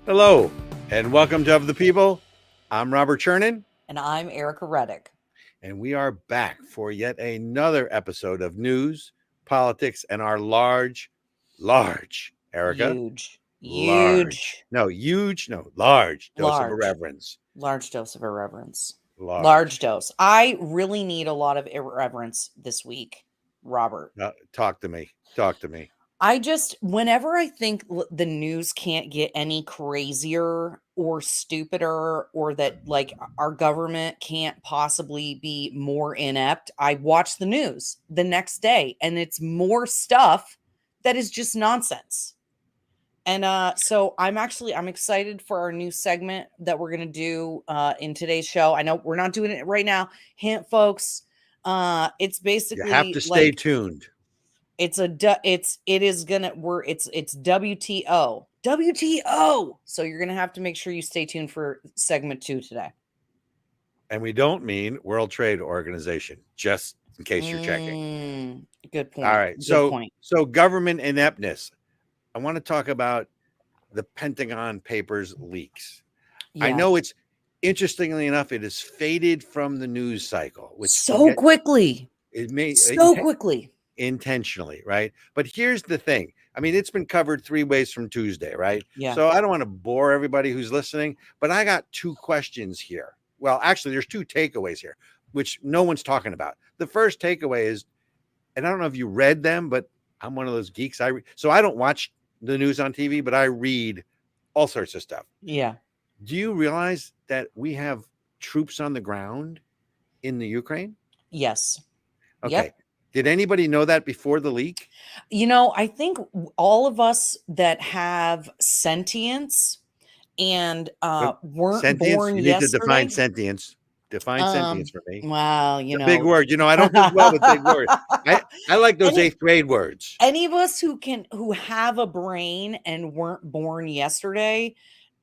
Hello, and welcome to Of the People. I'm Robert Chernin. And I'm Ericka Redic. And we are back for yet another episode of news, politics, and our large, Ericka. Huge. Large dose of irreverence. Large dose of irreverence. Large dose. I really need a lot of irreverence this week, Robert. Talk to me. Whenever I think the news can't get any crazier or stupider, or that like our government can't possibly be more inept, I watch the news the next day and it's more stuff that is just nonsense. And so I'm excited for our new segment that we're going to do in today's show. I know we're not doing it right now. Hint, folks, it's basically you have to stay tuned. It's WTO. So you're going to have to make sure you stay tuned for segment 2 today. And we don't mean World Trade Organization, just in case you're checking. Good point. All right. So government ineptness. I want to talk about the Pentagon Papers leaks. Yeah. I know it's, interestingly enough, it has faded from the news cycle. Which quickly. Quickly. Intentionally, right? But here's the thing. I mean, it's been covered 3 ways from Tuesday, right? Yeah. So I don't want to bore everybody who's listening, but I got 2 questions here. Well, actually, there's 2 takeaways here, which no one's talking about. The first takeaway is, and I don't know if you read them, but I'm one of those geeks. So I don't watch the news on TV, but I read all sorts of stuff. Yeah. Do you realize that we have troops on the ground in the Ukraine? Yes. Okay. Yep. Did anybody know that before the leak? I think all of us that have sentience and weren't born you yesterday. need to define sentience. Define sentience for me. Well, big word. I don't do well with big words. I like those 8th grade words. Any of us who have a brain and weren't born yesterday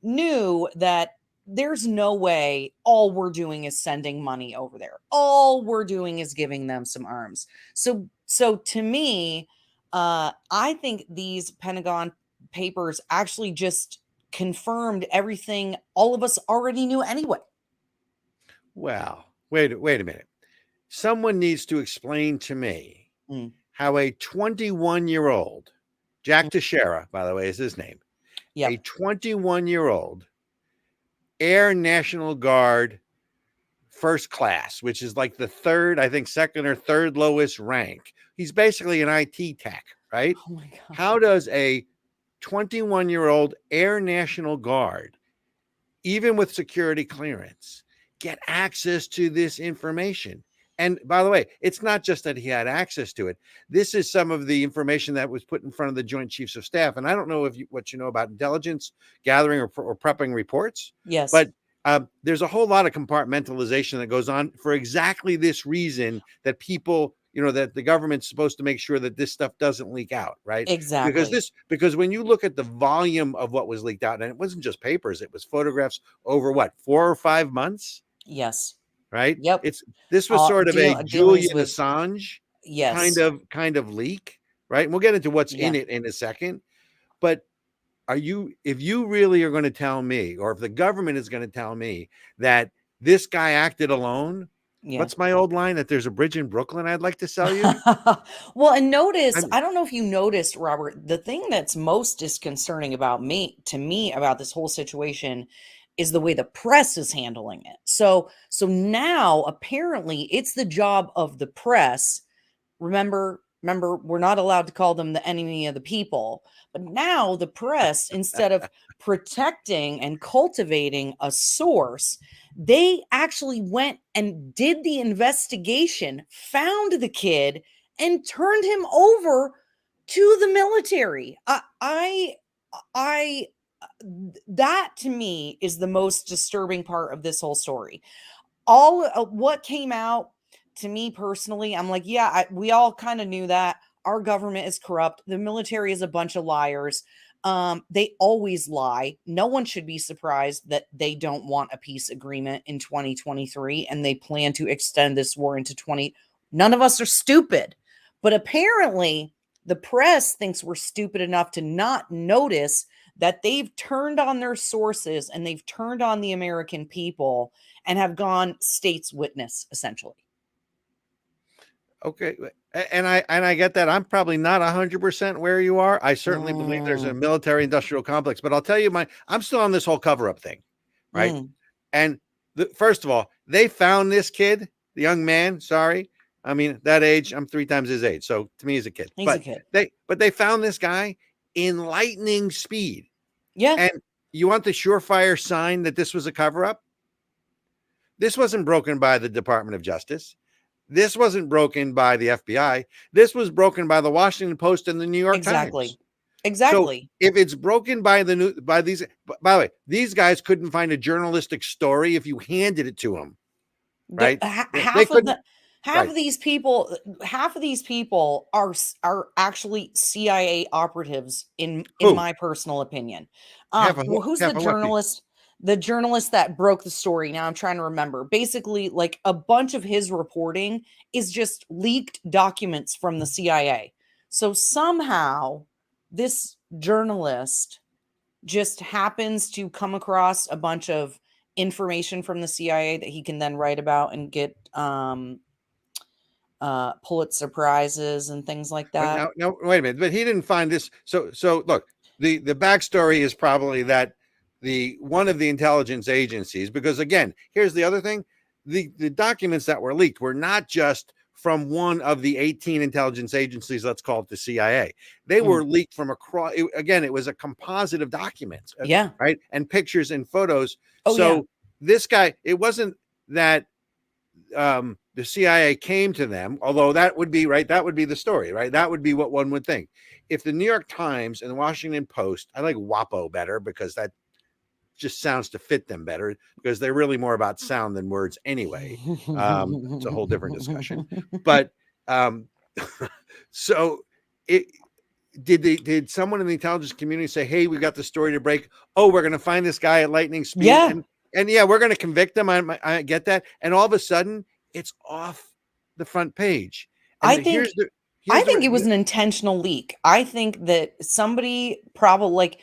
knew that there's no way all we're doing is sending money over there. All we're doing is giving them some arms. So to me, I think these Pentagon papers actually just confirmed everything all of us already knew anyway. Well, wait a minute. Someone needs to explain to me how a 21-year-old, Jack Teixeira, by the way, is his name. Yeah. A 21-year-old Air National Guard first class, which is like the second or third lowest rank. He's basically an IT tech, right? Oh my God. How does a 21-year-old Air National Guard, even with security clearance, get access to this information? And by the way, it's not just that he had access to it. This is some of the information that was put in front of the Joint Chiefs of Staff. And I don't know what you know about intelligence gathering or prepping reports. Yes. But there's a whole lot of compartmentalization that goes on for exactly this reason, that people, that the government's supposed to make sure that this stuff doesn't leak out, right? Exactly. Because when you look at the volume of what was leaked out, and it wasn't just papers, it was photographs over 4 or 5 months. Yes. Right. Yep. This was sort of a Julian Assange kind of leak. Right. And we'll get into what's in it in a second. But if you really are going to tell me, or if the government is going to tell me that this guy acted alone, what's my old line, that there's a bridge in Brooklyn I'd like to sell you? Well, and I don't know if you noticed, Robert, the thing that's most disconcerting to me about this whole situation is the way the press is handling it. So now apparently it's the job of the press. Remember, we're not allowed to call them the enemy of the people. But now the press, instead of protecting and cultivating a source, they actually went and did the investigation, found the kid, and turned him over to the military. That to me is the most disturbing part of this whole story. All what came out to me personally, I'm like, we all kind of knew that our government is corrupt. The military is a bunch of liars. They always lie. No one should be surprised that they don't want a peace agreement in 2023 and they plan to extend this war into 20. None of us are stupid, but apparently the press thinks we're stupid enough to not notice that they've turned on their sources and they've turned on the American people and have gone state's witness, essentially. Okay. And I get that. I'm probably not 100% where you are. I certainly believe there's a military industrial complex, but I'll tell you I'm still on this whole cover up thing. Right. And first of all, they found this kid, the young man. Sorry. I mean, that age, I'm 3 times his age. So to me, he's a kid. He's a kid. They found this guy in lightning speed. Yeah. And you want the surefire sign that this was a cover up? This wasn't broken by the Department of Justice. This wasn't broken by the FBI. This was broken by the Washington Post and the New York Times. Exactly. So if it's broken by by the way, these guys couldn't find a journalistic story if you handed it to them, right? Half of these people are actually CIA operatives in my personal opinion. Who's the journalist? The journalist that broke the story. Now I'm trying to remember. Basically, like a bunch of his reporting is just leaked documents from the CIA. So somehow this journalist just happens to come across a bunch of information from the CIA that he can then write about and get Pulitzer prizes and things like that. Now, wait a minute. But he didn't find this. So look, the backstory is probably that one of the intelligence agencies, because again, here's the other thing. The documents that were leaked were not just from one of the 18 intelligence agencies, let's call it the CIA. They were leaked from across. Again, it was a composite of documents. Yeah. Right. And pictures and photos. Oh, so yeah. This guy, it wasn't that the CIA came to them, although that would be right. That would be the story, right? That would be what one would think. If the New York Times and the Washington Post, I like WAPO better because that just sounds to fit them better, because they're really more about sound than words anyway. It's a whole different discussion. But so did someone in the intelligence community say, hey, we got the story to break? Oh, we're going to find this guy at lightning speed. Yeah. And yeah, we're going to convict him. I get that. And all of a sudden it's off the front page. And I think it was an intentional leak. I think that somebody probably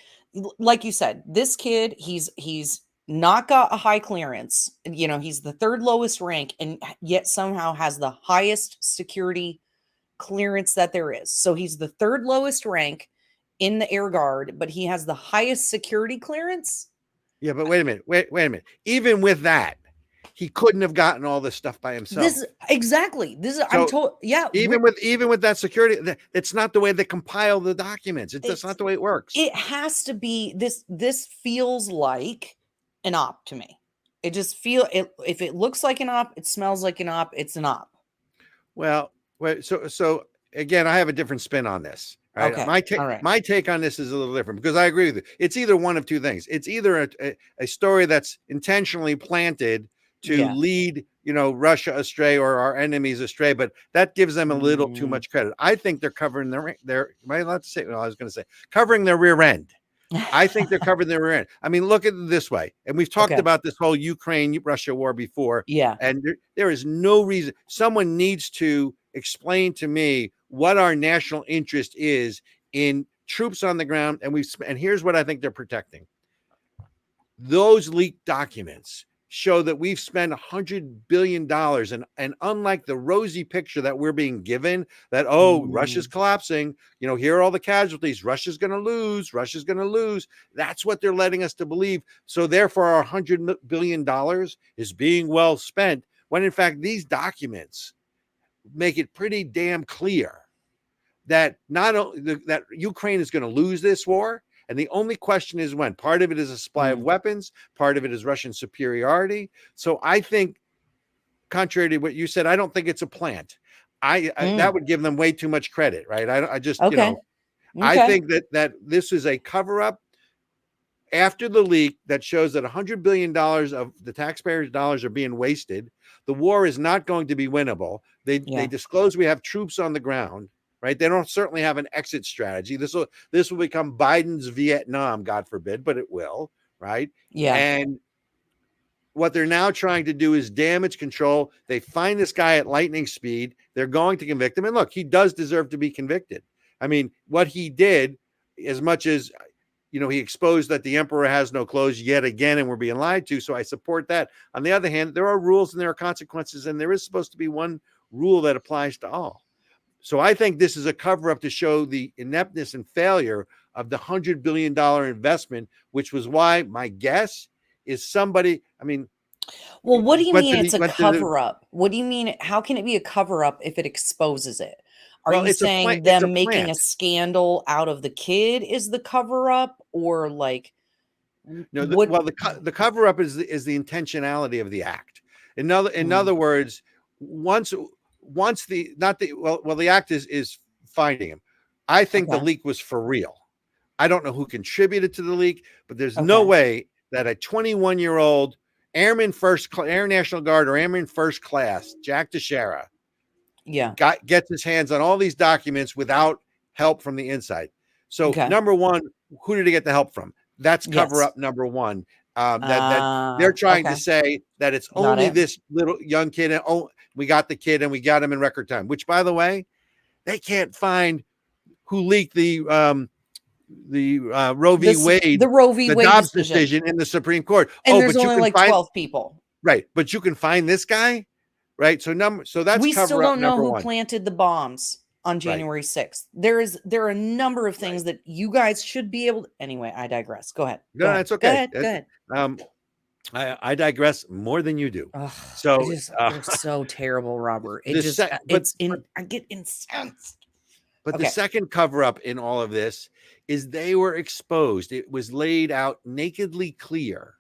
like you said, this kid, he's not got a high clearance. You know, he's the 3rd lowest rank and yet somehow has the highest security clearance that there is. So he's the 3rd lowest rank in the Air Guard, but he has the highest security clearance. Yeah, but wait a minute. Even with that, he couldn't have gotten all this stuff by himself. I'm told. Yeah. Even with that security, it's not the way they compile the documents. That's not the way it works. It has to be this. This feels like an op to me. It just if it looks like an op, it smells like an op, it's an op. Well, so again, I have a different spin on this. Right? Okay. My take on this is a little different, because I agree with you. It's either one of two things. It's either a story that's intentionally planted to lead, Russia astray or our enemies astray, but that gives them a little too much credit. I think they're covering their am I allowed to say? Well, I was going to say covering their rear end. I think they're covering their rear end. I mean, look at it this way. And we've talked about this whole Ukraine-Russia war before. Yeah. And there is no reason. Someone needs to explain to me what our national interest is in troops on the ground. And here's what I think they're protecting. Those leaked documents show that we've spent $100 billion. And unlike the rosy picture that we're being given, that, Russia's collapsing, here are all the casualties, Russia's going to lose. That's what they're letting us to believe. So therefore, our $100 billion is being well spent, when in fact, these documents make it pretty damn clear that not only that Ukraine is going to lose this war, and the only question is when. Part of it is a supply of weapons, part of it is Russian superiority. So I think, contrary to what you said, I don't think it's a plant. I that would give them way too much credit, right? I just I think that this is a cover-up after the leak that shows that $100 billion of the taxpayers' dollars are being wasted. The war is not going to be winnable. They disclose we have troops on the ground, right? They don't certainly have an exit strategy. This will become Biden's Vietnam, God forbid, but it will, right? Yeah. And what they're now trying to do is damage control. They find this guy at lightning speed. They're going to convict him. And look, he does deserve to be convicted. I mean, what he did, as much as he exposed that the emperor has no clothes yet again, and we're being lied to. So I support that. On the other hand, there are rules and there are consequences, and there is supposed to be one rule that applies to all. So I think this is a cover up to show the ineptness and failure of the $100 billion investment, which was why my guess is somebody, I mean, Well, what do you went mean to it's the, a went to the, cover up? What do you mean? How can it be a cover up if it exposes it? Are well, you saying it's a them making plant. a scandal out of the kid is the cover up, or like No, what? well, the cover up is the intentionality of the act. In Mm, other words, once the not the well the act is finding him. I think the okay, leak was for real. I don't know who contributed to the leak, but there's no okay, way that a 21-year-old Air National Guard or Airman First Class Jack Teixeira yeah, gets his hands on all these documents without help from the inside. So okay, number one, who did he get the help from? That's cover yes, up number one. That they're trying to okay, say that it's got only it. this little young kid, and we got the kid and we got him in record time. Which, by the way, they can't find who leaked the Roe v. The Wade, Roe v. the Wade Dobbs decision, decision in the Supreme Court. and Oh, there's but you only can like find 12 people. right, but you can find this guy, right? So that's We still cover up don't know number who one, planted the bombs on right? January 6th. There are a number of Right. things that you guys should be able to, anyway, I digress. Go ahead. Go No, ahead. it's Go okay. ahead. Go ahead. Um, I digress more than you do. Ugh, So you're so terrible, Robert. It the just sec, it's in I get incensed. but the Okay. second cover up in all of this is they were exposed. It was laid out nakedly clear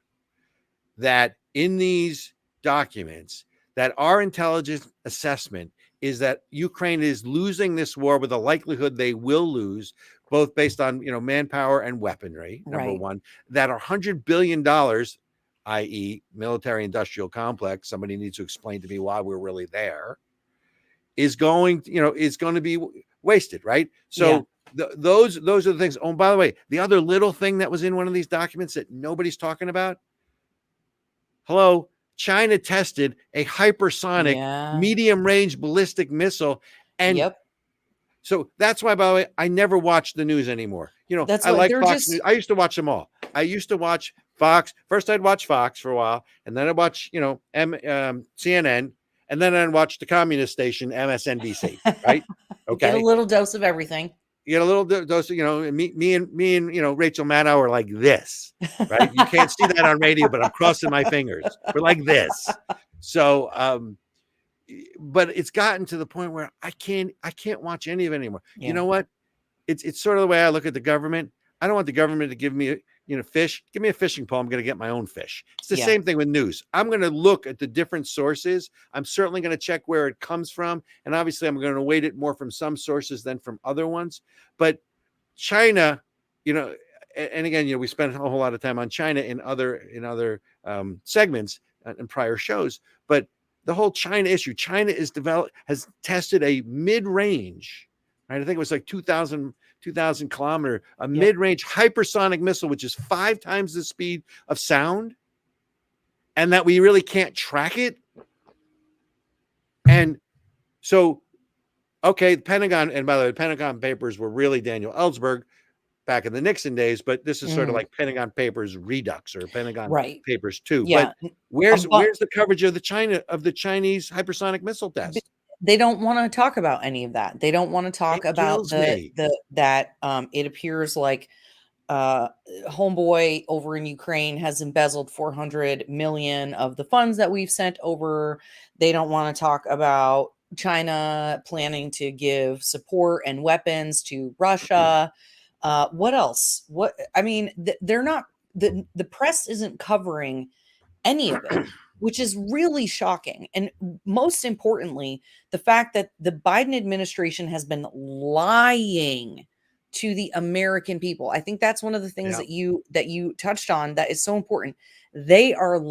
that in these documents that our intelligence assessment is that Ukraine is losing this war with a likelihood they will lose, both based on manpower and weaponry. Number Right. one, that are $100 billion, i.e., military industrial complex. Somebody needs to explain to me why we're really there. Is going to be wasted, right? Yeah. So those are the things. Oh, by the way, the other little thing that was in one of these documents that nobody's talking about. Hello, China tested a hypersonic Yeah. medium range ballistic missile. And Yep. so that's why, by the way, I never watch the news anymore. That's I what like they're Fox News. just I used to watch them all. I used to watch Fox. First, I'd watch Fox for a while, and then I'd watch, CNN, and then I'd watch the communist station, MSNBC, right? get a Okay. little dose of everything. You get a little dose of, me and Rachel Maddow are like this, right? You can't see that on radio, but I'm crossing my fingers. We're like this. So, but it's gotten to the point where I can't watch any of it anymore. You Yeah. know what? It's sort of the way I look at the government. I don't want the government to give me fish. Give me a fishing pole. I'm going to get my own fish. It's the Yeah. same thing with news. I'm going to look at the different sources. I'm certainly going to check where it comes from, and obviously I'm going to weight it more from some sources than from other ones. But China, and again, we spent a whole lot of time on China in other segments in prior shows. But the whole China issue, China has tested a mid-range, right? I think it was like 2,000 kilometer, a Yep. mid-range hypersonic missile, which is 5 times the speed of sound, and that we really can't track it. And so, okay, the Pentagon, and by the way, the Pentagon papers were really Daniel Ellsberg back in the Nixon days, but this is sort of like Pentagon Papers Redux or Pentagon Right. Papers 2. Yeah. But where's But the coverage of the Chinese hypersonic missile test? they don't want to talk about any of that. They don't want to talk It about kills me. that it appears like homeboy over in Ukraine has embezzled 400 million of the funds that we've sent over. They don't want to talk about China planning to give support and weapons to Russia. What else? What I mean, they're not the press isn't covering any of it, which is really shocking. And most importantly, the fact that the Biden administration has been lying to the American people. I think that's one of the things Yeah. that you touched on that is so important. They are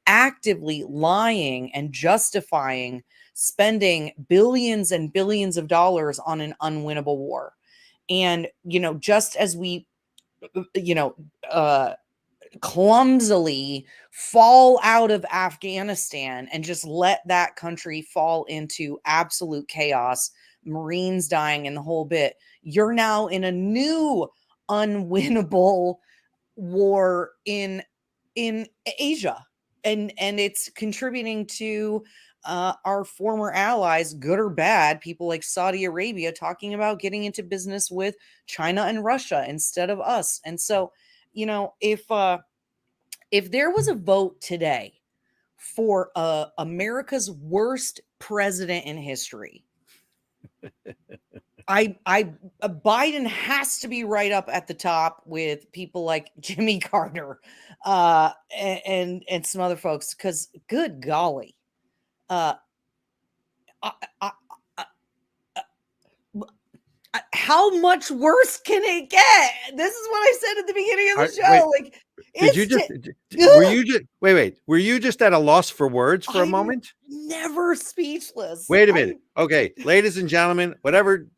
actively lying and justifying spending billions and billions of dollars on an unwinnable war. And just as we you know clumsily fall out of Afghanistan and just let that country fall into absolute chaos, Marines dying and the whole bit, you're now in a new unwinnable war in Asia, and it's contributing to our former allies, good or bad, people like Saudi Arabia talking about getting into business with China and Russia instead of us. And so, if there was a vote today for America's worst president in history, Biden has to be right up at the top with people like Jimmy Carter, and some other folks, because good golly, uh, I, I, how much worse can it get? This is what I said at the beginning of the show. Wait, were you just wait? Were you just at a loss for words for a moment? Never speechless. Wait a minute. Okay, ladies and gentlemen, whatever,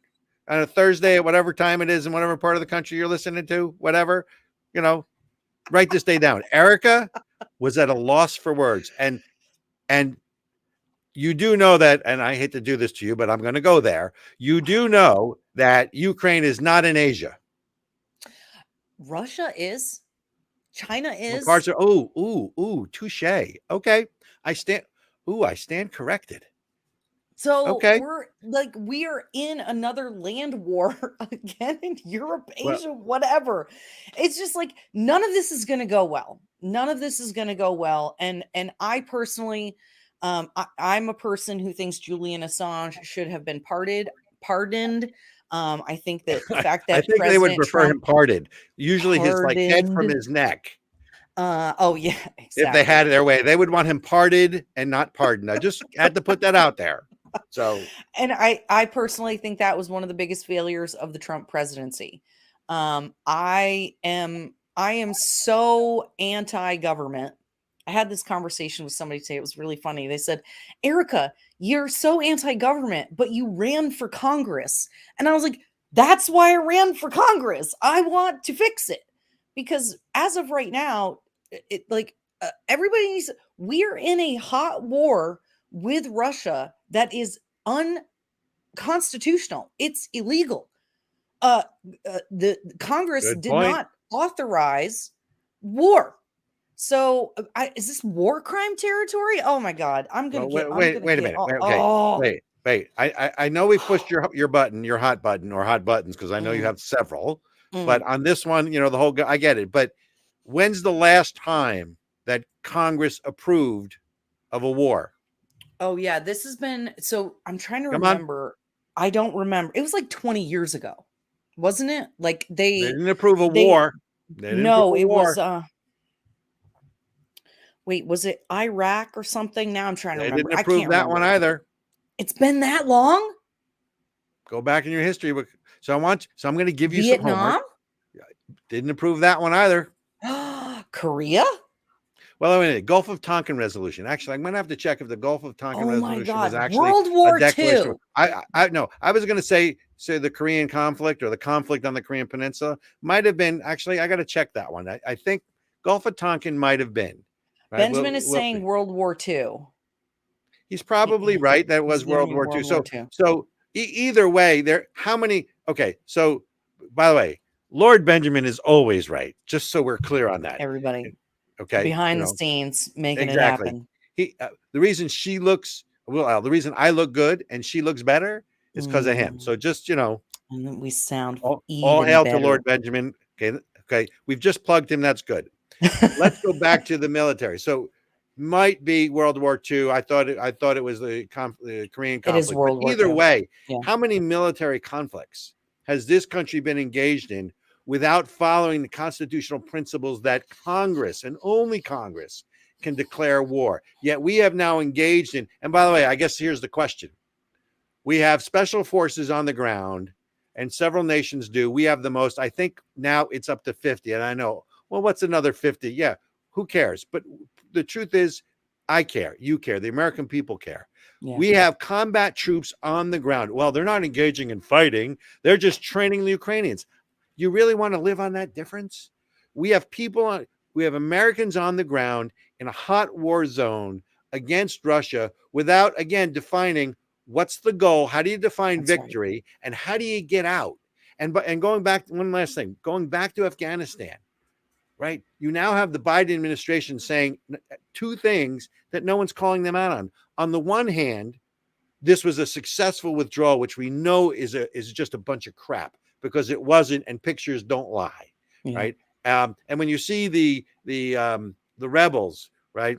on a Thursday at whatever time it is in whatever part of the country you're listening to, whatever, write this day down. Ericka was at a loss for words, and you do know that, and I hate to do this to you, but I'm going to go there. You do know that Ukraine is not in Asia. Russia is. China is. Parts are, touche. Okay, I stand corrected. So okay, we are in another land war again in Europe, Asia, whatever. It's just like none of this is going to go well. None of this is going to go well. And I personally, I'm a person who thinks Julian Assange should have been pardoned. I think that the fact that I think they would prefer him pardoned. Usually his head from his neck. Oh yeah, exactly. If they had their way, they would want him pardoned and not pardoned. I just had to put that out there. So, and I personally think that was one of the biggest failures of the Trump presidency. I am so anti-government. I had this conversation with somebody today. It was really funny. They said, Ericka, you're so anti-government, but you ran for Congress. And I was like, that's why I ran for Congress. I want to fix it. Because as of right now, everybody needs, we're in a hot war with Russia that is unconstitutional. It's illegal. The Congress did not authorize war. So is this war crime territory? Oh my God. I'm going to get, wait a minute. Wait. I know we pushed your button, your hot button or hot buttons, because I know you have several, but on this one, the whole, I get it. But when's the last time that Congress approved of a war? Oh yeah. This has been, so I'm trying to remember. I don't remember. It was like 20 years ago, wasn't it? Like they didn't approve a war. No, it was, wait, was it Iraq or something? Now I'm trying to remember. Didn't approve that one either. It's been that long? Go back in your history book. So I'm going to give you Vietnam? some homework. Didn't approve that one either. Korea? Well, I mean, Gulf of Tonkin resolution. Actually, I'm going to have to check if the Gulf of Tonkin resolution was actually World War II. I was going to say the Korean conflict or the conflict on the Korean Peninsula might have been. Actually, I got to check that one. I think Gulf of Tonkin might have been. Right? Benjamin is saying World War II. He's probably right. That was World War II. So either way, how many? Okay. So by the way, Lord Benjamin is always right. Just so we're clear on that. Everybody. Okay. Behind the scenes, making it happen. The reason the reason I look good and she looks better is because of him. So just, and we sound all hail to Lord Benjamin. Okay. We've just plugged him. That's good. Let's go back to the military. So might be World War II. I thought it was the Korean conflict. It is World War II. Either way, how many military conflicts has this country been engaged in without following the constitutional principles that Congress and only Congress can declare war? Yet we have now engaged in, and by the way, I guess here's the question. We have special forces on the ground, and several nations do. We have the most. I think now it's up to 50. And I know, well, what's another 50? Yeah, who cares? But the truth is, I care. You care. The American people care. Yeah. We have combat troops on the ground. Well, they're not engaging in fighting. They're just training the Ukrainians. You really want to live on that difference? We have Americans on the ground in a hot war zone against Russia without, again, defining what's the goal, how do you define victory, and how do you get out? And going back, one last thing, going back to Afghanistan, right? You now have the Biden administration saying two things that no one's calling them out on. On the one hand, this was a successful withdrawal, which we know is just a bunch of crap because it wasn't, and pictures don't lie, right? And when you see the rebels, right,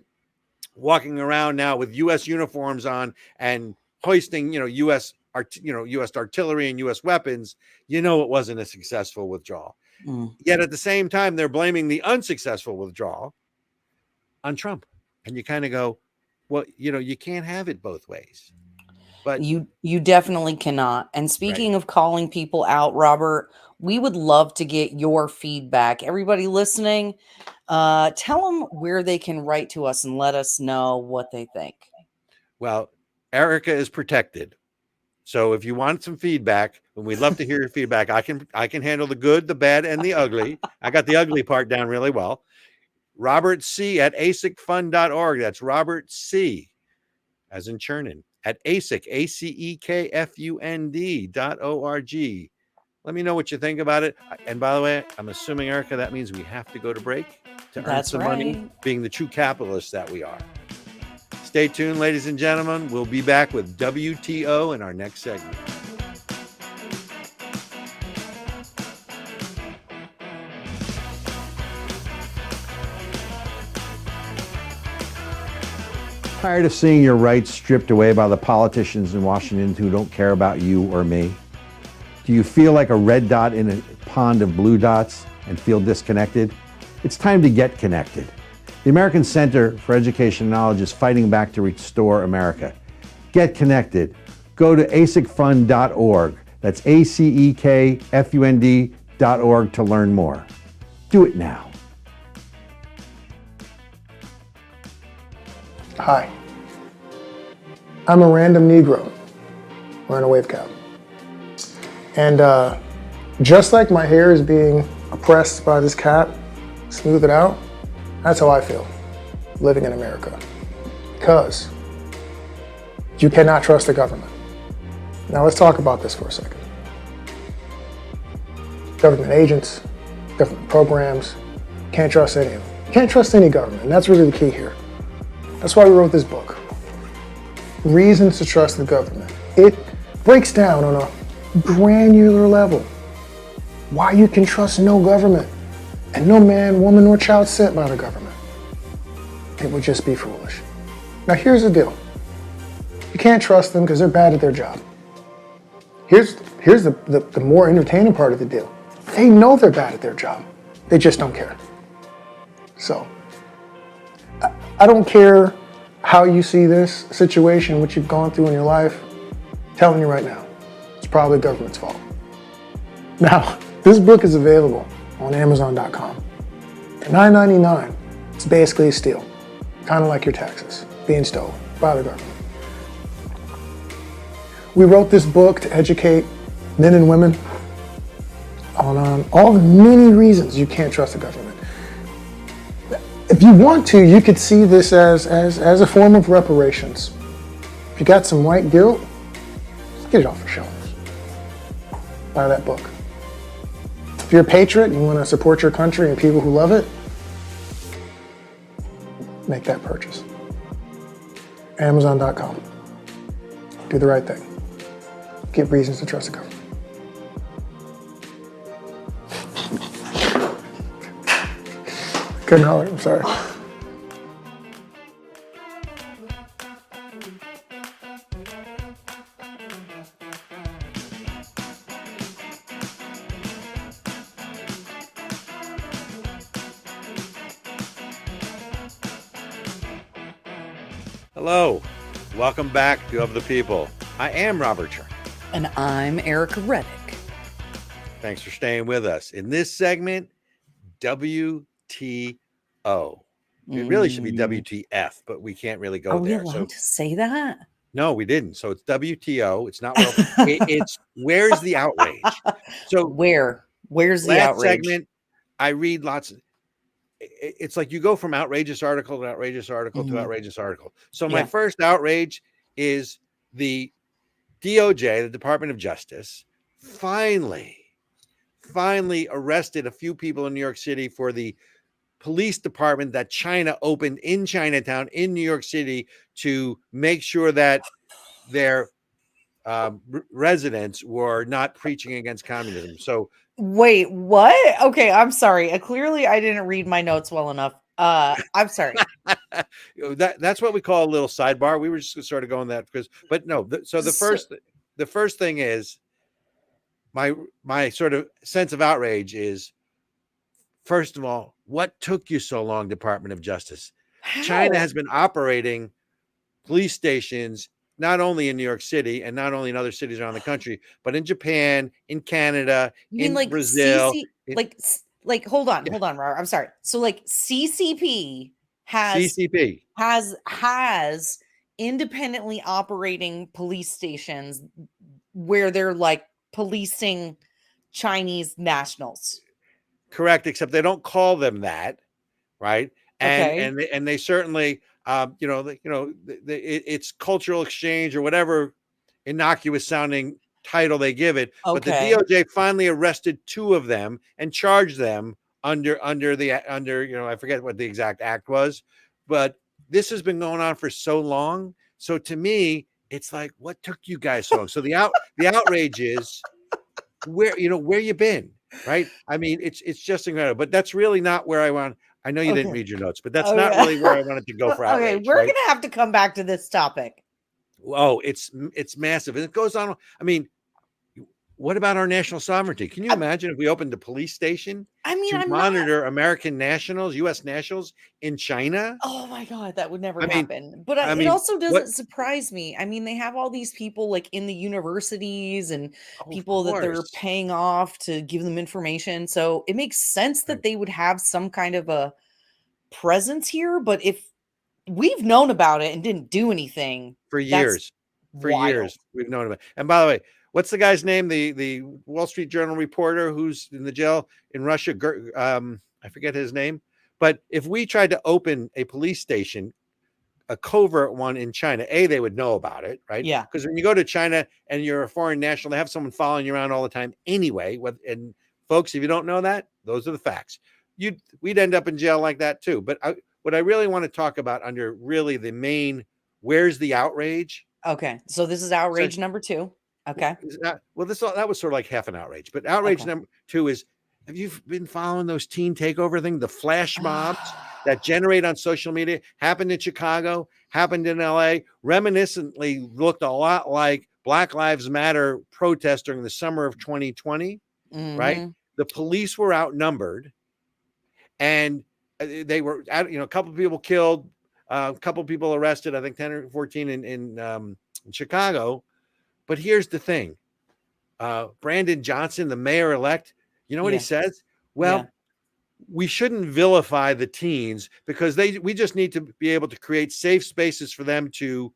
walking around now with U.S. uniforms on and hoisting, U.S. U.S. artillery and U.S. weapons, it wasn't a successful withdrawal. Yet at the same time, they're blaming the unsuccessful withdrawal on Trump, and you kind of go, well, you can't have it both ways. But you definitely cannot. And speaking of calling people out, Robert, we would love to get your feedback. Everybody listening, tell them where they can write to us and let us know what they think. Well, Ericka is protected. So if you want some feedback, and we'd love to hear your feedback, I can handle the good, the bad, and the ugly. I got the ugly part down really well. Robert C. at asicfund.org. That's Robert C. as in Chernin at ACEK, ACEKFUND.org. Let me know what you think about it. And by the way, I'm assuming, Ericka, that means we have to go to break to earn some money, being the true capitalists that we are. Stay tuned, ladies and gentlemen. We'll be back with WTO in our next segment. Tired of seeing your rights stripped away by the politicians in Washington who don't care about you or me? Do you feel like a red dot in a pond of blue dots and feel disconnected? It's time to get connected. The American Center for Education and Knowledge is fighting back to restore America. Get connected. Go to asicfund.org. That's ACEKFUND.org to learn more. Do it now. Hi, I'm a random Negro wearing a wave cap. And just like my hair is being oppressed by this cap, smooth it out, that's how I feel living in America. Because you cannot trust the government. Now let's talk about this for a second. Government agents, government programs, can't trust any of them. You can't trust any government, and that's really the key here. That's why we wrote this book, Reasons to Trust the Government. It breaks down on a granular level why you can trust no government and no man, woman, or child sent by the government. It would just be foolish. Now here's the deal. You can't trust them because they're bad at their job. Here's the more entertaining part of the deal. They know they're bad at their job. They just don't care. So, I don't care how you see this situation, what you've gone through in your life. I'm telling you right now, it's probably the government's fault. Now, this book is available on Amazon.com. For $9.99, it's basically a steal. Kind of like your taxes being stolen by the government. We wrote this book to educate men and women on all the many reasons you can't trust the government. If you want to, you could see this as a form of reparations. If you got some white guilt, just get it off your shoulders. Buy that book. If you're a patriot and you want to support your country and people who love it, make that purchase. Amazon.com. Do the right thing. Get reasons to trust the government. Couldn't holler, I'm sorry. Hello, welcome back to Of the People. I am Robert Chernin. And I'm Ericka Redic. Thanks for staying with us. In this segment, WTO. It really should be WTF, but we can't really go there. Are we allowed to say that? No, we didn't. So it's WTO. It's not well. It's where's the outrage? So where's the outrage? Segment, I read lots of. It's like you go from outrageous article to outrageous article to outrageous article. So my first outrage is the DOJ, the Department of Justice, finally arrested a few people in New York City for the police department that China opened in Chinatown in New York City to make sure that their residents were not preaching against communism. So Wait, what? Okay, I'm sorry. Clearly, I didn't read my notes well enough. I'm sorry. that's what we call a little sidebar. We were just sort of going that because, but no. So the first thing is my sort of sense of outrage is, first of all, what took you so long, Department of Justice? How? China has been operating police stations not only in New York City and not only in other cities around the country, but in Japan, in Canada, You mean in like Brazil. like hold on, Robert. I'm sorry. So like CCP CCP has independently operating police stations where they're like policing Chinese nationals. Correct, except they don't call them that, right? Okay. And they certainly, it's cultural exchange or whatever innocuous sounding title they give it. But the Okay. DOJ finally arrested 2 of them and charged them under I forget what the exact act was, but this has been going on for so long. So to me, it's like, what took you guys so long? So the outrage is where you been, right? I mean, it's just incredible. But that's really not where I want. I know you didn't read your notes, but that's not really where I wanted to go for outrage. Okay, we're right? gonna have to come back to this topic. Oh, it's massive, and it goes on. I mean, what about our national sovereignty? Can you imagine if we opened a police station to monitor American nationals, U.S. nationals in China? Oh my God, that would never happen. But I it mean, also doesn't surprise me. I mean, they have all these people like in the universities and people that they're paying off to give them information. So it makes sense that they would have some kind of a presence here. But if we've known about it and didn't do anything for years, we've known about it. And by the way, what's the guy's name? The Wall Street Journal reporter who's in the jail in Russia. I forget his name. But if we tried to open a police station, a covert one in China, they would know about it, right? Yeah. Because when you go to China and you're a foreign national, they have someone following you around all the time anyway. And folks, if you don't know that, those are the facts. We'd end up in jail like that too. But what I really want to talk about under really the main, where's the outrage? Okay. So this is outrage number 2. Okay. That was sort of like half an outrage. But outrage number 2 is, have you been following those teen takeover thing? The flash mobs that generate on social media happened in Chicago, happened in LA, reminiscently looked a lot like Black Lives Matter protests during the summer of 2020, right? The police were outnumbered and they were, a couple of people killed, a couple of people arrested, I think 10 or 14 in Chicago. But here's the thing. Brandon Johnson, the mayor-elect, you know what he says? Well, we shouldn't vilify the teens because we just need to be able to create safe spaces for them to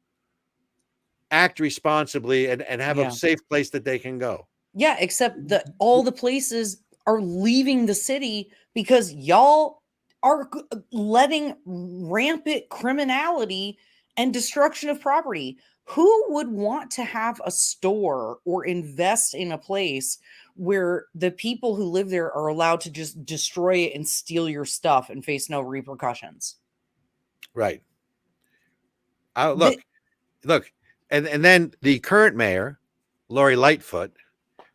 act responsibly and have a safe place that they can go. Yeah, except that all the places are leaving the city because y'all are letting rampant criminality and destruction of property. Who would want to have a store or invest in a place where the people who live there are allowed to just destroy it and steal your stuff and face no repercussions? Right. Look. And then the current mayor, Lori Lightfoot,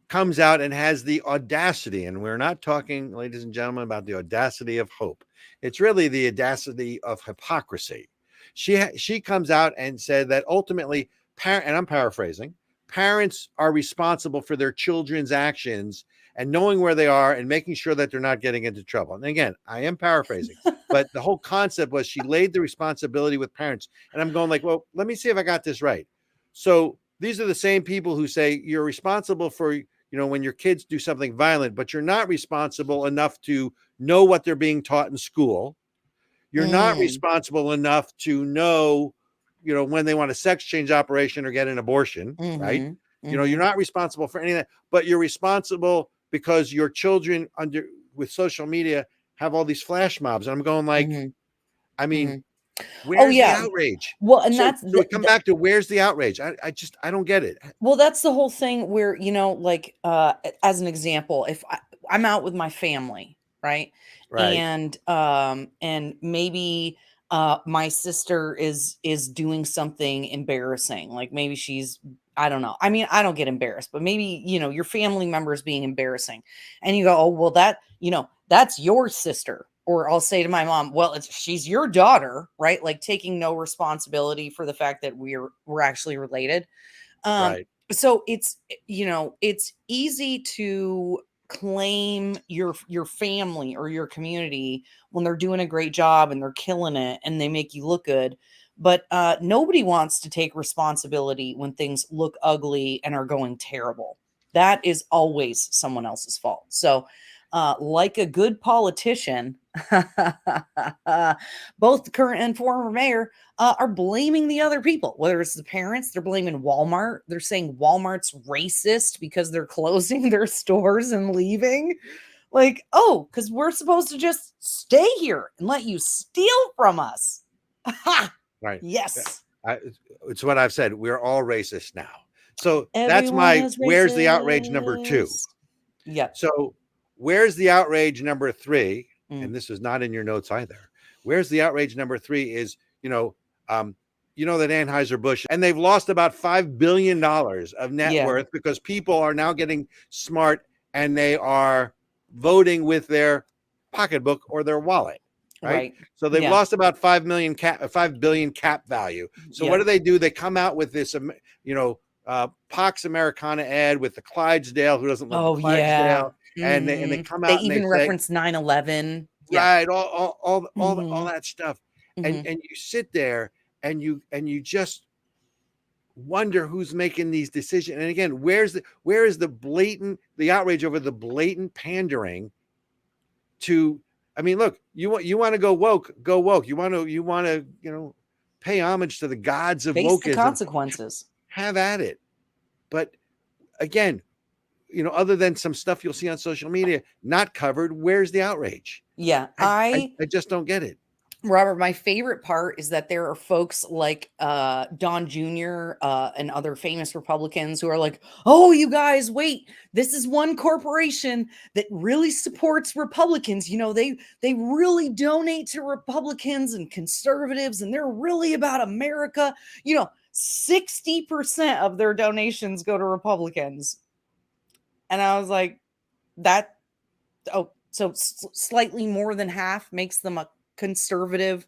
comes out and has the audacity, and we're not talking, ladies and gentlemen, about the audacity of hope. It's really the audacity of hypocrisy. She comes out and said that ultimately, and I'm paraphrasing, parents are responsible for their children's actions and knowing where they are and making sure that they're not getting into trouble. And again, I am paraphrasing, but the whole concept was she laid the responsibility with parents. And I'm going like, well, let me see if I got this right. So these are the same people who say you're responsible for, when your kids do something violent, but you're not responsible enough to know what they're being taught in school. You're not responsible enough to know, when they want a sex change operation or get an abortion, right? You're not responsible for any of that, but you're responsible because your children with social media have all these flash mobs. And I'm going like, I mean, where's the outrage? Well, and so we come back to where's the outrage? I don't get it. Well, that's the whole thing where, as an example, if I'm out with my family right? Right. And maybe my sister is doing something embarrassing, like maybe she's, I don't know, I mean, I don't get embarrassed, but maybe, you know, your family member is being embarrassing, and you go, oh well, that, you know, that's your sister. Or I'll say to my mom, well, she's your daughter, right? Like taking no responsibility for the fact that we're actually related. um Right. so it's, you know, it's easy to claim your family or your community when they're doing a great job and they're killing it and they make you look good, but nobody wants to take responsibility when things look ugly and are going terrible. That is always someone else's fault. So like a good politician, both the current and former mayor are blaming the other people, whether it's the parents, they're blaming Walmart. They're saying Walmart's racist because they're closing their stores and leaving. Like, oh, because we're supposed to just stay here and let you steal from us. Ha! Right. Yes. It's what I've said. We're all racist now. So that's Everyone my, is where's the outrage number 2? racist. Yep. So where's the outrage number 3? Mm. And this is not in your notes either. Where's the outrage number 3 is, you know that Anheuser-Busch, and they've lost about $5 billion of net Yeah. worth because people are now getting smart and they are voting with their pocketbook or their wallet. Right. So they've Yeah. lost about 5 billion cap value. So Yeah. what do? They come out with this, Pax Americana ad with the Clydesdale, who doesn't love the Oh Clydesdale, yeah. and they Mhm. come They out and they even say, reference 9/11. Yeah. right, all Mhm. that stuff, Mhm. and you sit there and you just wonder who's making these decisions. And again, where is the outrage over the blatant pandering to? I mean, look, you want to go woke, go woke. You want to pay homage to the gods of Face the wokeism. consequences. Have at it. But again, other than some stuff you'll see on social media not covered, where's the outrage? Yeah. I just don't get it. Robert, my favorite part is that there are folks like Don Jr. And other famous Republicans who are like, oh, you guys, wait, this is one corporation that really supports Republicans. You know, they really donate to Republicans and conservatives, and they're really about America. 60% of their donations go to Republicans. And I was like, so slightly more than half makes them a conservative,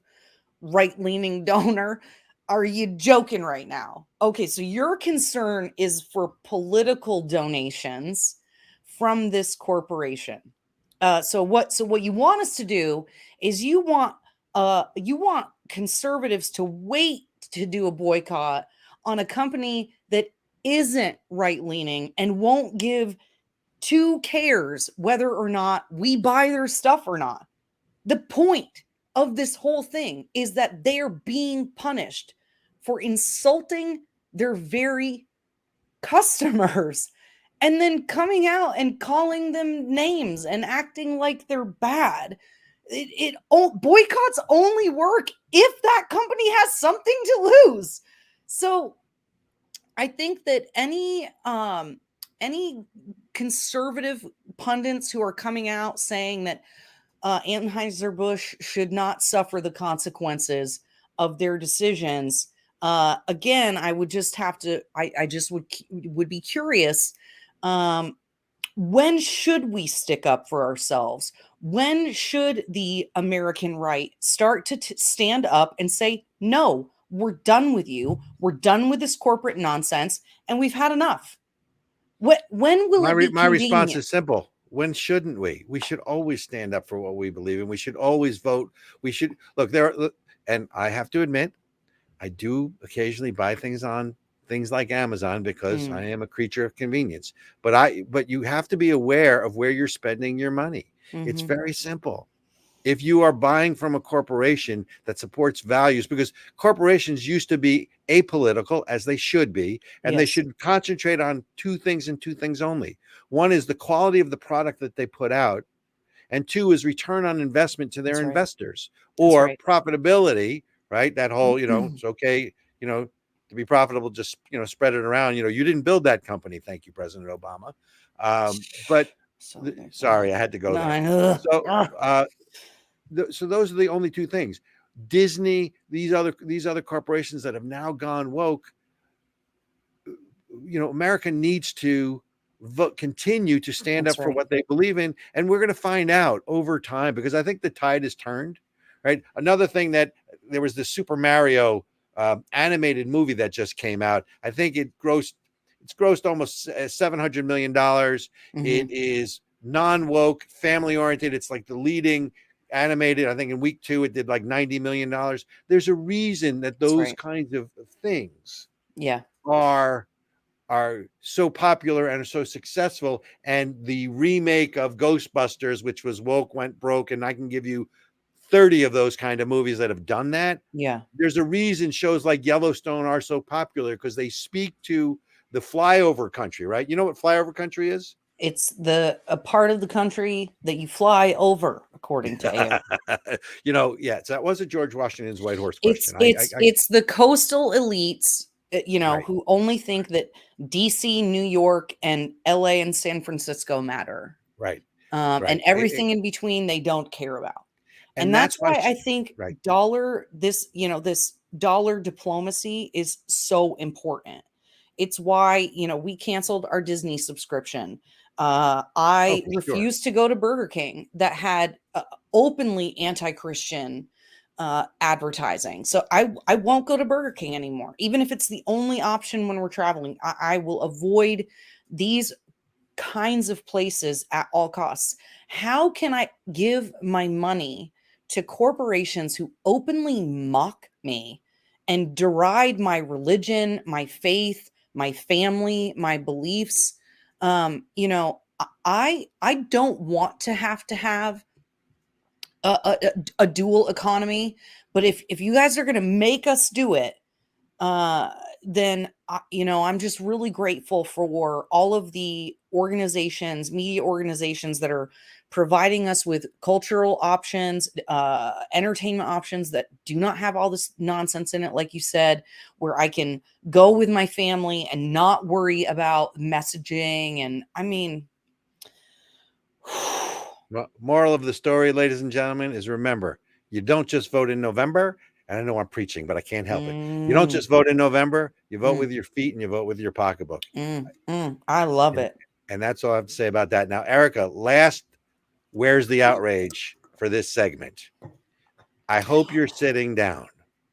right-leaning donor. Are you joking right now? Okay, so your concern is for political donations from this corporation. So what you want us to do is you want conservatives to wait to do a boycott on a company that isn't right-leaning and won't give two cares whether or not we buy their stuff or not. The point of this whole thing is that they are being punished for insulting their very customers and then coming out and calling them names and acting like they're bad. Boycotts only work if that company has something to lose. So I think that any conservative pundits who are coming out saying that Anheuser-Busch should not suffer the consequences of their decisions. Again, I would just have to, I just would be curious. When should we stick up for ourselves? When should the American right start to stand up and say, no, we're done with you. We're done with this corporate nonsense and we've had enough. When will it be My response convenient? is simple. When shouldn't we? We should always stand up for what we believe in. We should always vote. We should look there. And I have to admit, I do occasionally buy things on things like Amazon because I am a creature of convenience. But you have to be aware of where you're spending your money. It's very simple. If you are buying from a corporation that supports values, because corporations used to be apolitical, as they should be, and they should concentrate on two things and two things only. One is the quality of the product that they put out, and two is return on investment to their investors or profitability, right? That whole, it's okay, to be profitable, just, spread it around. You didn't build that company. Thank you, President Obama. But So Sorry, I had to go there. So, so those are the only two things. Disney, these other corporations that have now gone woke. America needs to continue to stand That's up for right. what they believe in, and we're going to find out over time, because I think the tide has turned. Right. Another thing, that there was this Super Mario animated movie that just came out. I think it's grossed almost $700 million. It is non-woke, family oriented. It's like the leading animated. I think in week 2 it did like $90 million. There's a reason that those kinds of things are so popular and are so successful. And the remake of Ghostbusters, which was woke, went broke, and I can give you 30 of those kind of movies that have done that. Yeah. There's a reason shows like Yellowstone are so popular, because they speak to the flyover country, right? You know what flyover country is? It's a part of the country that you fly over, according to AO. Yeah. So that wasn't George Washington's White Horse question. It's the coastal elites, Right. who only think that DC, New York, and LA and San Francisco matter. Right. And everything in between they don't care about. And that's why I think this dollar diplomacy is so important. It's why, we canceled our Disney subscription. I refused to go to Burger King that had openly anti-Christian advertising. So I won't go to Burger King anymore. Even if it's the only option when we're traveling, I will avoid these kinds of places at all costs. How can I give my money to corporations who openly mock me and deride my religion, my faith, my family, my beliefs? I don't want to have a dual economy, but if you guys are going to make us do it, then I'm just really grateful for all of the organizations, media organizations that are providing us with cultural options, entertainment options that do not have all this nonsense in it, like you said, where I can go with my family and not worry about messaging. And I mean, moral of the story, ladies and gentlemen, is remember, you don't just vote in November. And I know I'm preaching, but I can't help it. You don't just vote in November. You vote with your feet and you vote with your pocketbook. I love it. And that's all I have to say about that. Now, Ericka, where's the outrage for this segment? I hope you're sitting down.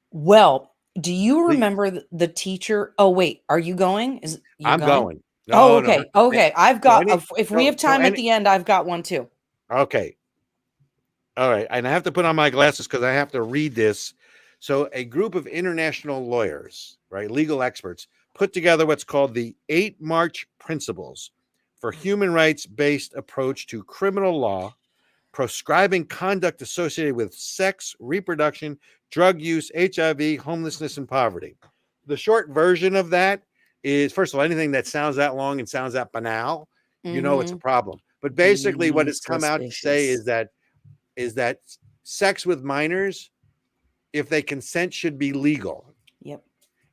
Well, do you remember the teacher? Oh, wait, are you going? I'm going. No, okay. No. Okay. I've got, if we have time at the end, I've got one too. Okay. All right. And I have to put on my glasses because I have to read this. So a group of international lawyers, right, legal experts, put together what's called the 8 March Principles for Human Rights-Based Approach to Criminal Law, proscribing conduct associated with sex, reproduction, drug use, HIV, homelessness, and poverty. The short version of that is, first of all, anything that sounds that long and sounds that banal, it's a problem. But basically what it's come out to say is that sex with minors, if they consent, should be legal. Yep.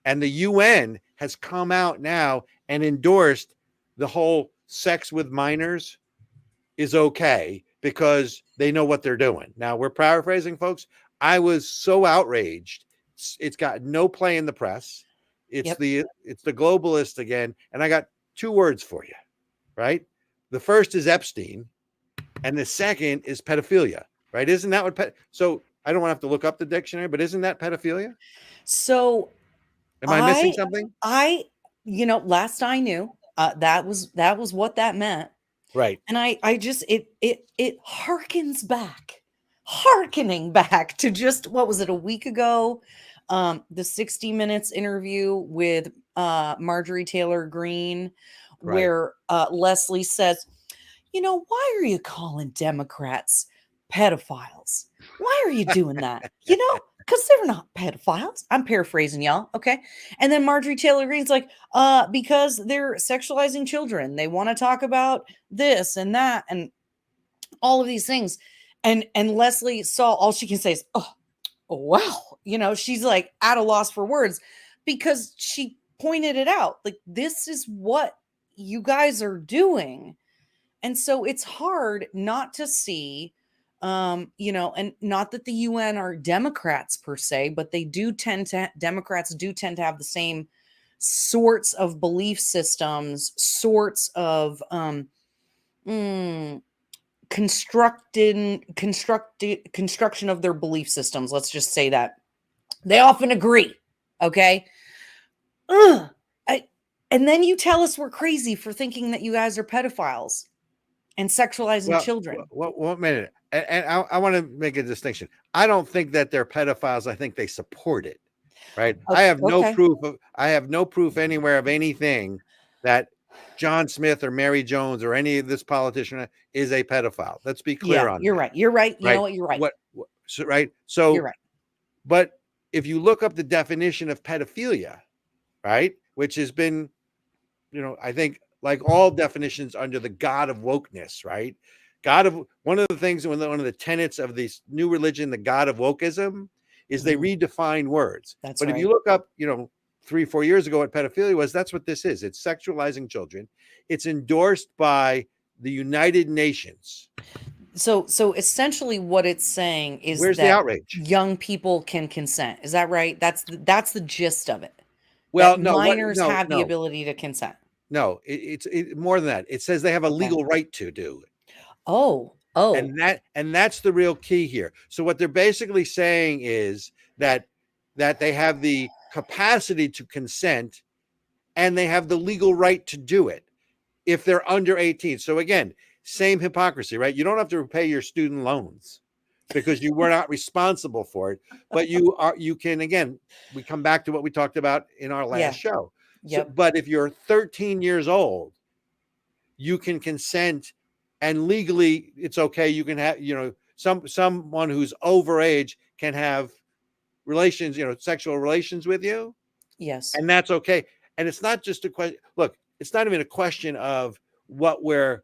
And the UN has come out now and endorsed the whole sex with minors is okay because they know what they're doing. Now, we're paraphrasing, folks. I was so outraged. It's got no play in the press. It's the globalist again. And I got 2 words for you, right? The first is Epstein, and the second is pedophilia, right? Isn't that what so I don't want to have to look up the dictionary, but isn't that pedophilia? So am I missing something? Last I knew, that was what that meant. Right. And I just, it harkening back to just, what was it, a week ago? The 60 Minutes interview with Marjorie Taylor Greene, where Leslie says, why are you calling Democrats pedophiles? Why are you doing that? Because they're not pedophiles. I'm paraphrasing y'all. Okay. And then Marjorie Taylor Greene's like, because they're sexualizing children. They want to talk about this and that and all of these things. And Leslie saw, all she can say is, oh wow. She's like at a loss for words because she pointed it out. Like, this is what you guys are doing. And so it's hard not to see, and not that the UN are Democrats per se, but Democrats do tend to have the same sorts of belief systems, sorts of construction of their belief systems. Let's just say that they often agree. Okay. And then you tell us we're crazy for thinking that you guys are pedophiles and sexualizing children. One minute. And I want to make a distinction. I don't think that they're pedophiles. I think they support it. Right. Okay. I have no proof anywhere of anything that John Smith or Mary Jones or any of this politician is a pedophile. Let's be clear on you're that. Right. You're right. You know what? You're right. So, you're right. But if you look up the definition of pedophilia, right, which has been, I think like all definitions under the God of wokeness, right? One of the things, one of the tenets of this new religion, the God of wokeism, is they redefine words. That's but right. If you look up, 3-4 years ago what pedophilia was, that's what this is. It's sexualizing children. It's endorsed by the United Nations. So essentially what it's saying is where's that the outrage? Young people can consent. Is that right? That's the gist of it. Well, minors have the ability to consent. No, it's more than that. It says they have a legal right to do it. Oh. And that's the real key here. So what they're basically saying is that they have the capacity to consent and they have the legal right to do it if they're under 18. So again, same hypocrisy, right? You don't have to repay your student loans because you were not responsible for it, but you can, again, we come back to what we talked about in our last show. Yep. So, but if you're 13 years old, you can consent and legally it's okay. You can have, someone who's over age can have relations, sexual relations with you. Yes. And that's okay. And it's not just a question. Look, it's not even a question of what we're,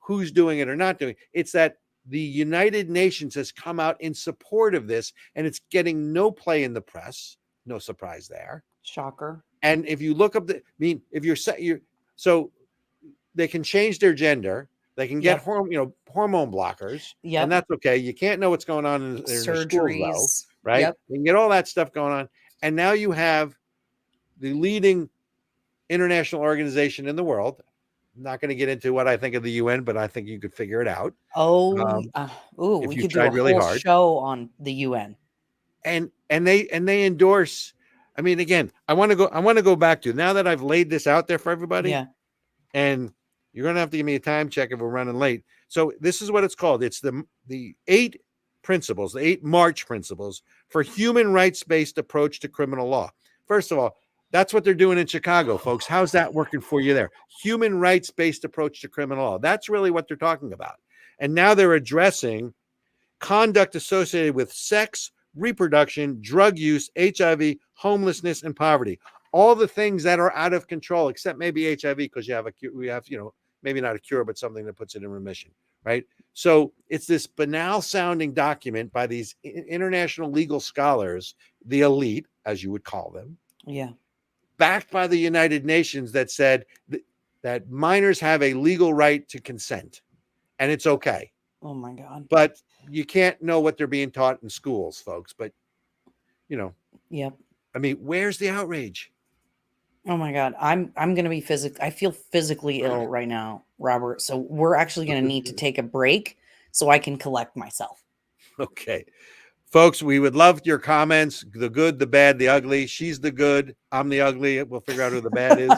who's doing it or not doing. It's that the United Nations has come out in support of this and it's getting no play in the press. No surprise there. Shocker. And if you look up so they can change their gender. They can get hormone blockers. Yeah. And that's okay. You can't know what's going on in surgeries, schools, though, right? Yep. You can get all that stuff going on. And now you have the leading international organization in the world. I'm not going to get into what I think of the UN, but I think you could figure it out. We could do a whole show on the UN. And they endorse. I mean, again, I want to go back to, now that I've laid this out there for everybody. Yeah. And you're going to have to give me a time check if we're running late. So this is what it's called. It's the 8 principles, the 8 March principles for human rights-based approach to criminal law. First of all, that's what they're doing in Chicago, folks. How's that working for you there? Human rights-based approach to criminal law. That's really what they're talking about. And now they're addressing conduct associated with sex, reproduction, drug use, HIV, homelessness, and poverty. All the things that are out of control, except maybe HIV, because we have, maybe not a cure, but something that puts it in remission, right? So it's this banal sounding document by these international legal scholars, the elite, as you would call them. Yeah. Backed by the United Nations that said that minors have a legal right to consent and it's okay. Oh my God. But you can't know what they're being taught in schools, folks. But, Yep. I mean, where's the outrage? Oh my God. I'm going to be I feel physically ill right now, Robert. So we're actually going to need to take a break so I can collect myself. Okay. Folks, we would love your comments, the good, the bad, the ugly. She's the good. I'm the ugly. We'll figure out who the bad is.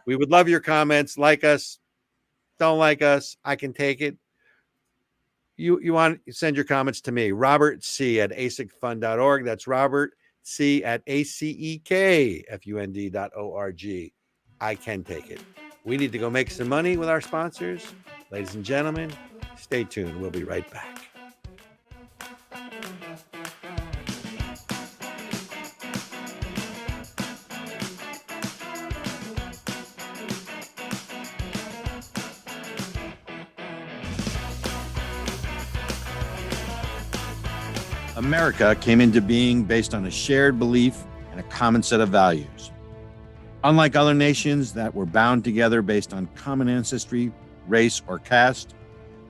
We would love your comments. Like us. Don't like us. I can take it. You want to send your comments to me, Robert C. at asicfund.org. That's Robert C. at ACEKFUND.org. I can take it. We need to go make some money with our sponsors. Ladies and gentlemen, stay tuned. We'll be right back. America came into being based on a shared belief and a common set of values. Unlike other nations that were bound together based on common ancestry, race, or caste.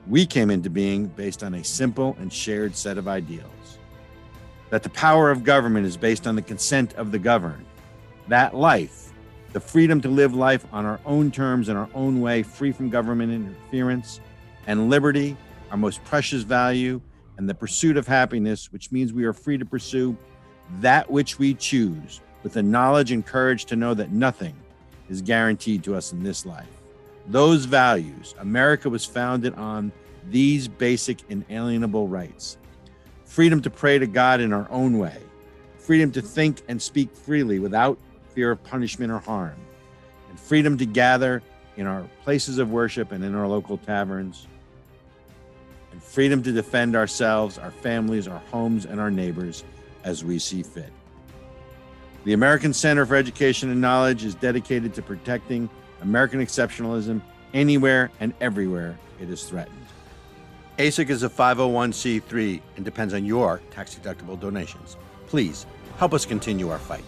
We came into being based on a simple and shared set of ideals. That the power of government is based on the consent of the governed. That life, the freedom to live life on our own terms in our own way, free from government interference, and liberty, our most precious value, and the pursuit of happiness, which means we are free to pursue that which we choose, with the knowledge and courage to know that nothing is guaranteed to us in this life. Those values, America was founded on these basic inalienable rights. Freedom to pray to God in our own way. Freedom to think and speak freely without fear of punishment or harm. And freedom to gather in our places of worship and in our local taverns. And freedom to defend ourselves, our families, our homes, and our neighbors as we see fit. The American Center for Education and Knowledge is dedicated to protecting American exceptionalism anywhere and everywhere it is threatened. ASIC is a 501c3 and depends on your tax-deductible donations. Please help us continue our fight.